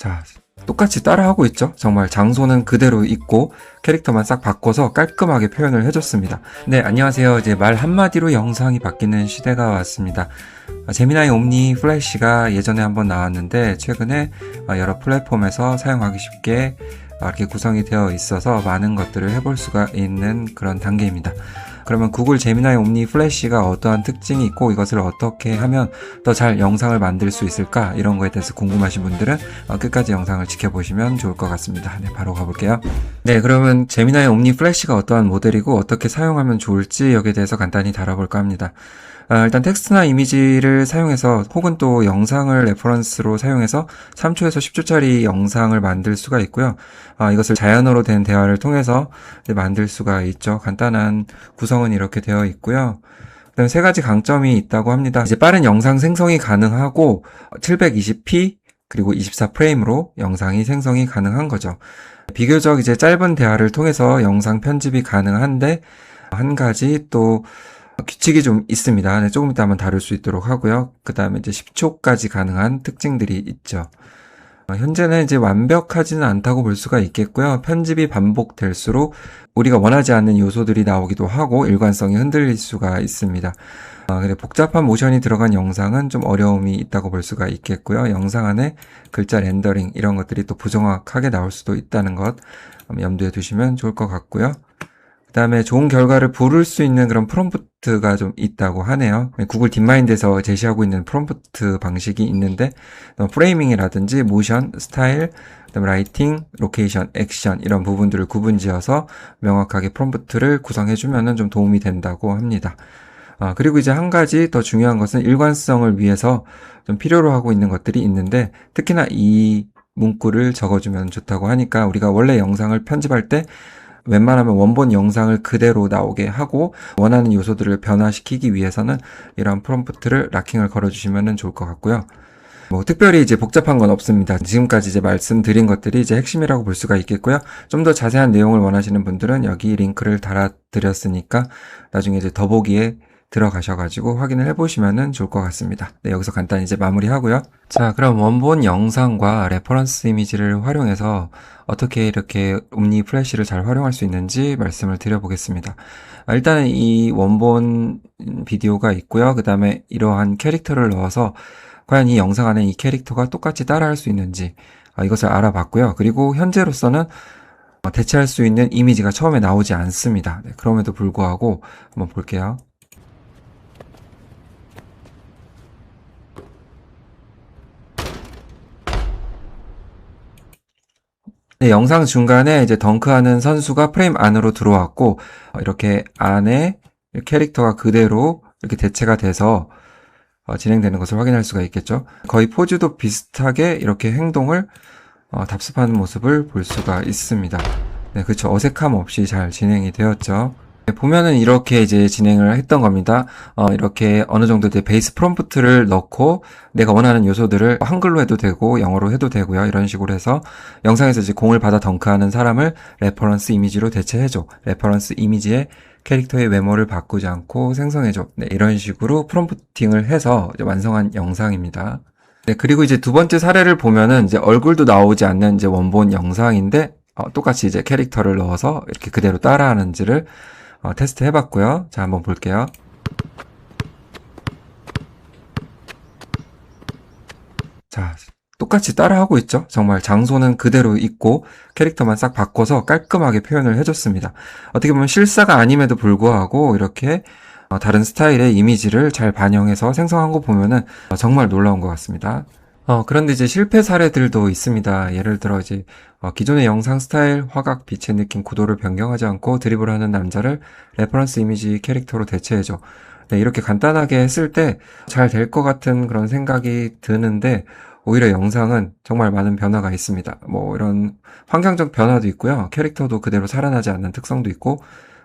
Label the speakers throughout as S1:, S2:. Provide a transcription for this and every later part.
S1: 자, 똑같이 따라하고 있죠? 정말 장소는 그대로 있고 캐릭터만 싹 바꿔서 깔끔하게 표현을 해줬습니다. 네, 안녕하세요. 이제 말 한마디로 영상이 바뀌는 시대가 왔습니다. 제미나이 옴니 플래시가 예전에 한번 나왔는데 최근에 여러 플랫폼에서 사용하기 쉽게 이렇게 구성이 되어 있어서 많은 것들을 해볼 수가 있는 그런 단계입니다. 그러면 구글 제미나이 옴니 플래시가 어떠한 특징이 있고 이것을 어떻게 하면 더 잘 영상을 만들 수 있을까, 이런 거에 대해서 궁금하신 분들은 끝까지 영상을 지켜보시면 좋을 것 같습니다. 네, 바로 가볼게요. 네, 그러면 제미나이 옴니 플래시가 어떠한 모델이고 어떻게 사용하면 좋을지 여기에 대해서 간단히 다뤄볼까 합니다. 일단 텍스트나 이미지를 사용해서 혹은 또 영상을 레퍼런스로 사용해서 3초에서 10초짜리 영상을 만들 수가 있고요. 이것을 자연어로 된 대화를 통해서 만들 수가 있죠. 간단한 구성은 이렇게 되어 있고요. 그다음에 세 가지 강점이 있다고 합니다. 이제 빠른 영상 생성이 가능하고 720p 그리고 24프레임으로 영상이 생성이 가능한 거죠. 비교적 이제 짧은 대화를 통해서 영상 편집이 가능한데 한 가지 또 규칙이 좀 있습니다. 네, 조금 이따 한번 다룰 수 있도록 하고요. 그 다음에 이제 10초까지 가능한 특징들이 있죠. 현재는 이제 완벽하지는 않다고 볼 수가 있겠고요. 편집이 반복될수록 우리가 원하지 않는 요소들이 나오기도 하고 일관성이 흔들릴 수가 있습니다. 근데 복잡한 모션이 들어간 영상은 좀 어려움이 있다고 볼 수가 있겠고요. 영상 안에 글자 렌더링 이런 것들이 또 부정확하게 나올 수도 있다는 것 염두에 두시면 좋을 것 같고요. 그 다음에 좋은 결과를 부를 수 있는 그런 프롬프트가 좀 있다고 하네요. 구글 딥마인드에서 제시하고 있는 프롬프트 방식이 있는데 프레이밍이라든지 모션, 스타일, 그다음에 라이팅, 로케이션, 액션 이런 부분들을 구분지어서 명확하게 프롬프트를 구성해주면 좀 도움이 된다고 합니다. 그리고 이제 한 가지 더 중요한 것은 일관성을 위해서 좀 필요로 하고 있는 것들이 있는데 특히나 이 문구를 적어주면 좋다고 하니까 우리가 원래 영상을 편집할 때 웬만하면 원본 영상을 그대로 나오게 하고 원하는 요소들을 변화시키기 위해서는 이런 프롬프트를 락킹을 걸어주시면 좋을 것 같고요. 특별히 이제 복잡한 건 없습니다. 지금까지 이제 말씀드린 것들이 이제 핵심이라고 볼 수가 있겠고요. 좀 더 자세한 내용을 원하시는 분들은 여기 링크를 달아드렸으니까 나중에 이제 더보기에 들어가셔가지고 확인을 해보시면 좋을 것 같습니다. 네, 여기서 간단히 이제 마무리하고요. 자, 그럼 원본 영상과 레퍼런스 이미지를 활용해서 어떻게 이렇게 옴니 플래시를 잘 활용할 수 있는지 말씀을 드려보겠습니다. 일단은 이 원본 비디오가 있고요. 그 다음에 이러한 캐릭터를 넣어서 과연 이 영상 안에 이 캐릭터가 똑같이 따라할 수 있는지 이것을 알아봤고요. 그리고 현재로서는 대체할 수 있는 이미지가 처음에 나오지 않습니다. 네, 그럼에도 불구하고 한번 볼게요. 네, 영상 중간에 이제 덩크하는 선수가 프레임 안으로 들어왔고 이렇게 안에 캐릭터가 그대로 이렇게 대체가 돼서 진행되는 것을 확인할 수가 있겠죠. 거의 포즈도 비슷하게 이렇게 행동을 답습하는 모습을 볼 수가 있습니다. 네, 그렇죠. 어색함 없이 잘 진행이 되었죠. 네, 보면은 이렇게 이제 진행을 했던 겁니다. 이렇게 어느 정도 이제 베이스 프롬프트를 넣고 내가 원하는 요소들을 한글로 해도 되고 영어로 해도 되고요. 이런 식으로 해서 영상에서 이제 공을 받아 덩크하는 사람을 레퍼런스 이미지로 대체해줘. 레퍼런스 이미지에 캐릭터의 외모를 바꾸지 않고 생성해줘. 네, 이런 식으로 프롬프팅을 해서 이제 완성한 영상입니다. 네, 그리고 이제 두 번째 사례를 보면은 이제 얼굴도 나오지 않는 이제 원본 영상인데 똑같이 이제 캐릭터를 넣어서 이렇게 그대로 따라하는지를 테스트 해봤고요. 자, 한번 볼게요. 자, 똑같이 따라하고 있죠? 정말 장소는 그대로 있고 캐릭터만 싹 바꿔서 깔끔하게 표현을 해줬습니다. 어떻게 보면 실사가 아님에도 불구하고 이렇게 다른 스타일의 이미지를 잘 반영해서 생성한 거 보면은 정말 놀라운 것 같습니다. 그런데 이제 실패 사례들도 있습니다. 예를 들어 이제 기존의 영상 스타일, 화각, 빛의 느낌, 구도를 변경하지 않고 드리블 하는 남자를 레퍼런스 이미지 캐릭터로 대체해줘. 네, 이렇게 간단하게 했을 때 잘 될 것 같은 그런 생각이 드는데 오히려 영상은 정말 많은 변화가 있습니다. 이런 환경적 변화도 있고요. 캐릭터도 그대로 살아나지 않는 특성도 있고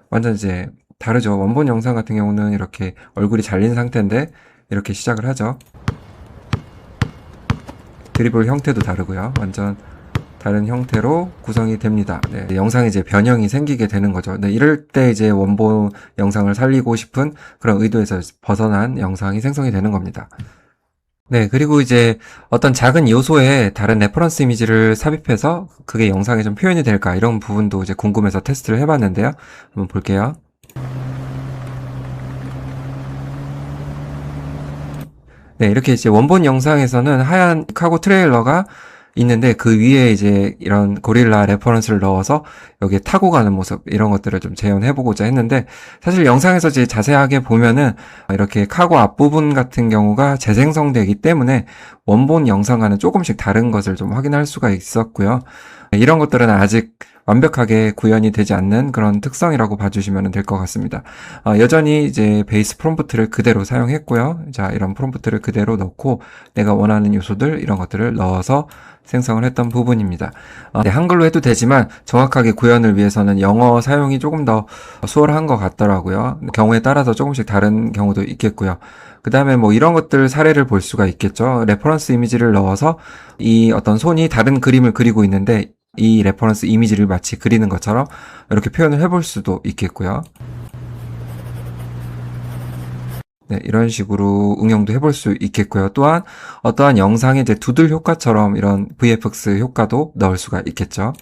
S1: 완전 이제 다르죠. 원본 영상 같은 경우는 이렇게 얼굴이 잘린 상태인데 이렇게 시작을 하죠. 드리블 형태도 다르고요. 완전 다른 형태로 구성이 됩니다. 네, 영상에 이제 변형이 생기게 되는 거죠. 네, 이럴 때 이제 원본 영상을 살리고 싶은 그런 의도에서 벗어난 영상이 생성이 되는 겁니다. 네, 그리고 이제 어떤 작은 요소에 다른 레퍼런스 이미지를 삽입해서 그게 영상에 좀 표현이 될까 이런 부분도 이제 궁금해서 테스트를 해봤는데요. 한번 볼게요. 네, 이렇게 이제 원본 영상에서는 하얀 카고 트레일러가 있는데 그 위에 이제 이런 고릴라 레퍼런스를 넣어서 여기에 타고 가는 모습 이런 것들을 좀 재현해보고자 했는데 사실 영상에서 이제 자세하게 보면은 이렇게 카고 앞부분 같은 경우가 재생성되기 때문에 원본 영상과는 조금씩 다른 것을 좀 확인할 수가 있었고요. 이런 것들은 아직 완벽하게 구현이 되지 않는 그런 특성이라고 봐주시면 될 것 같습니다. 여전히 이제 베이스 프롬프트를 그대로 사용했고요. 자, 이런 프롬프트를 그대로 넣고 내가 원하는 요소들 이런 것들을 넣어서 생성을 했던 부분입니다. 네, 한글로 해도 되지만 정확하게 구현을 위해서는 영어 사용이 조금 더 수월한 것 같더라고요. 경우에 따라서 조금씩 다른 경우도 있겠고요. 그 다음에 뭐 이런 것들 사례를 볼 수가 있겠죠. 레퍼런스 이미지를 넣어서 이 어떤 손이 다른 그림을 그리고 있는데 이 레퍼런스 이미지를 마치 그리는 것처럼 이렇게 표현을 해볼 수도 있겠고요. 네, 이런 식으로 응용도 해볼 수 있겠고요. 또한 어떠한 영상의 이제 두들 효과처럼 이런 VFX 효과도 넣을 수가 있겠죠.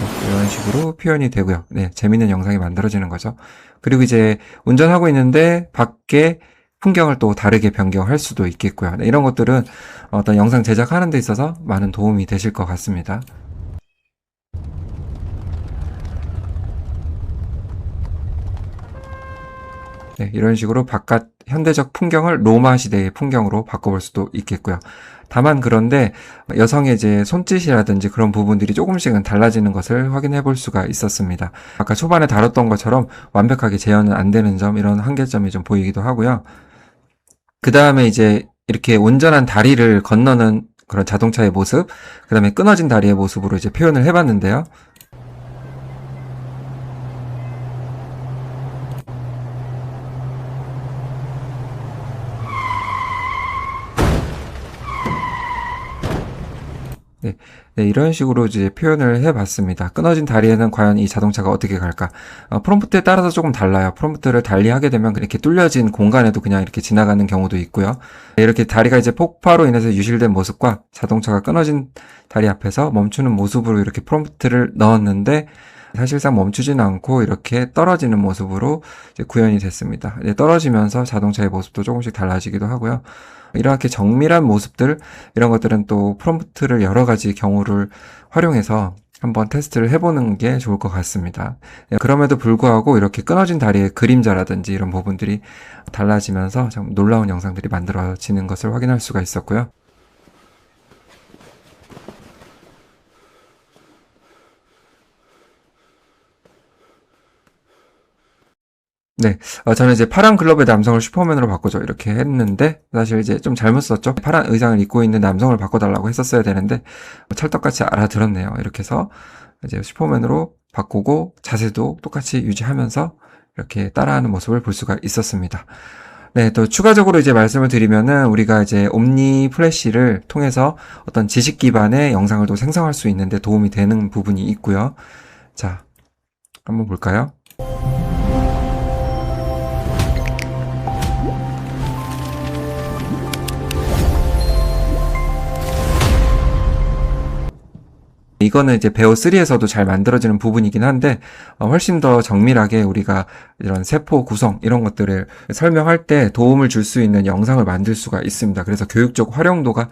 S1: 네, 이런 식으로 표현이 되고요. 네, 재밌는 영상이 만들어지는 거죠. 그리고 이제 운전하고 있는데 밖에 풍경을 또 다르게 변경할 수도 있겠고요. 네, 이런 것들은 어떤 영상 제작하는 데 있어서 많은 도움이 되실 것 같습니다. 네, 이런 식으로 바깥 현대적 풍경을 로마 시대의 풍경으로 바꿔볼 수도 있겠고요. 다만 그런데 여성의 이제 손짓이라든지 그런 부분들이 조금씩은 달라지는 것을 확인해 볼 수가 있었습니다. 아까 초반에 다뤘던 것처럼 완벽하게 재현은 안 되는 점, 이런 한계점이 좀 보이기도 하고요. 그 다음에 이제 이렇게 온전한 다리를 건너는 그런 자동차의 모습, 그 다음에 끊어진 다리의 모습으로 이제 표현을 해봤는데요. 네, 네, 이런 식으로 이제 표현을 해봤습니다. 끊어진 다리에는 과연 이 자동차가 어떻게 갈까? 프롬프트에 따라서 조금 달라요. 프롬프트를 달리 하게 되면 이렇게 뚫려진 공간에도 그냥 이렇게 지나가는 경우도 있고요. 네, 이렇게 다리가 이제 폭파로 인해서 유실된 모습과 자동차가 끊어진 다리 앞에서 멈추는 모습으로 이렇게 프롬프트를 넣었는데 사실상 멈추지는 않고 이렇게 떨어지는 모습으로 이제 구현이 됐습니다. 이제 떨어지면서 자동차의 모습도 조금씩 달라지기도 하고요. 이렇게 정밀한 모습들, 이런 것들은 또 프롬프트를 여러 가지 경우를 활용해서 한번 테스트를 해보는 게 좋을 것 같습니다. 그럼에도 불구하고 이렇게 끊어진 다리의 그림자라든지 이런 부분들이 달라지면서 좀 놀라운 영상들이 만들어지는 것을 확인할 수가 있었고요. 네, 저는 이제 파란 글러브의 남성을 슈퍼맨으로 바꾸죠. 이렇게 했는데, 사실 이제 좀 잘못 썼죠. 파란 의상을 입고 있는 남성을 바꿔달라고 했었어야 되는데, 찰떡같이 알아들었네요. 이렇게 해서 이제 슈퍼맨으로 바꾸고, 자세도 똑같이 유지하면서 이렇게 따라하는 모습을 볼 수가 있었습니다. 네, 또 추가적으로 이제 말씀을 드리면은, 우리가 이제 옴니 플래시를 통해서 어떤 지식 기반의 영상을 또 생성할 수 있는데 도움이 되는 부분이 있고요. 자, 한번 볼까요? 이거는 이제 베어 3에서도 잘 만들어지는 부분이긴 한데 훨씬 더 정밀하게 우리가 이런 세포 구성 이런 것들을 설명할 때 도움을 줄 수 있는 영상을 만들 수가 있습니다. 그래서 교육적 활용도가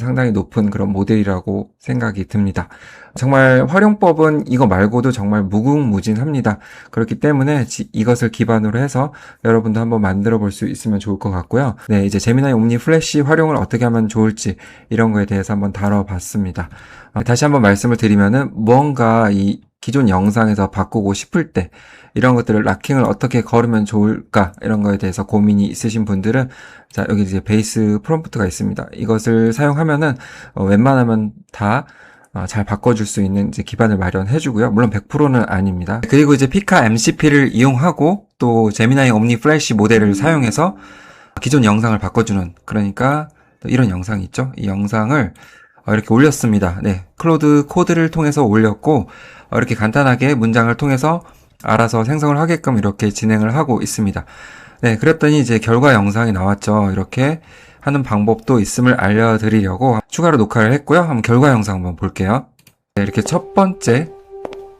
S1: 상당히 높은 그런 모델이라고 생각이 듭니다. 정말 활용법은 이거 말고도 정말 무궁무진합니다. 그렇기 때문에 이것을 기반으로 해서 여러분도 한번 만들어 볼 수 있으면 좋을 것 같고요. 네, 이제 제미나이 옴니 플래시 활용을 어떻게 하면 좋을지 이런 거에 대해서 한번 다뤄봤습니다. 다시 한번 말씀을 드리면은 무언가 이 기존 영상에서 바꾸고 싶을 때 이런 것들을 락킹을 어떻게 걸으면 좋을까 이런 거에 대해서 고민이 있으신 분들은 자, 여기 이제 베이스 프롬프트가 있습니다. 이것을 사용하면은 웬만하면 다 잘 바꿔줄 수 있는 이제 기반을 마련해주고요. 물론 100%는 아닙니다. 그리고 이제 피카 MCP를 이용하고 또 제미나이 옴니 플래시 모델을 사용해서 기존 영상을 바꿔주는, 그러니까 이런 영상이 있죠. 이 영상을 이렇게 올렸습니다. 네, 클로드 코드를 통해서 올렸고 이렇게 간단하게 문장을 통해서 알아서 생성을 하게끔 이렇게 진행을 하고 있습니다. 네, 그랬더니 이제 결과 영상이 나왔죠. 이렇게 하는 방법도 있음을 알려드리려고 추가로 녹화를 했고요. 한번 결과 영상 한번 볼게요. 네, 이렇게 첫 번째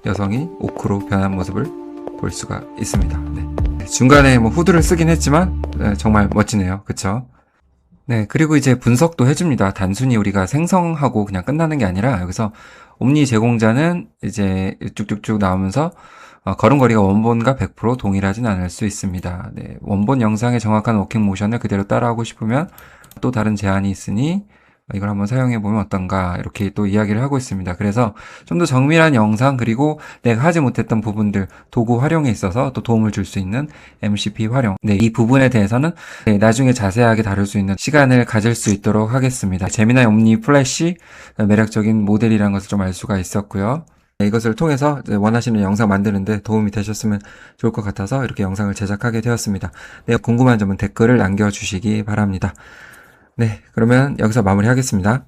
S1: 여성이 오크로 변한 모습을 볼 수가 있습니다. 네. 중간에 뭐 후드를 쓰긴 했지만 정말 멋지네요. 그쵸? 네, 그리고 이제 분석도 해줍니다. 단순히 우리가 생성하고 그냥 끝나는 게 아니라 여기서 옴니 제공자는 이제 쭉쭉쭉 나오면서 걸음걸이가 원본과 100% 동일하진 않을 수 있습니다. 네, 원본 영상의 정확한 워킹 모션을 그대로 따라하고 싶으면 또 다른 제한이 있으니 이걸 한번 사용해보면 어떤가 이렇게 또 이야기를 하고 있습니다. 그래서 좀 더 정밀한 영상 그리고 내가 하지 못했던 부분들 도구 활용에 있어서 또 도움을 줄 수 있는 MCP 활용 네, 이 부분에 대해서는 나중에 자세하게 다룰 수 있는 시간을 가질 수 있도록 하겠습니다. 제미나이 옴니 플래시 매력적인 모델이라는 것을 좀 알 수가 있었고요. 이것을 통해서 원하시는 영상 만드는데 도움이 되셨으면 좋을 것 같아서 이렇게 영상을 제작하게 되었습니다. 네, 궁금한 점은 댓글을 남겨주시기 바랍니다. 네, 그러면 여기서 마무리하겠습니다.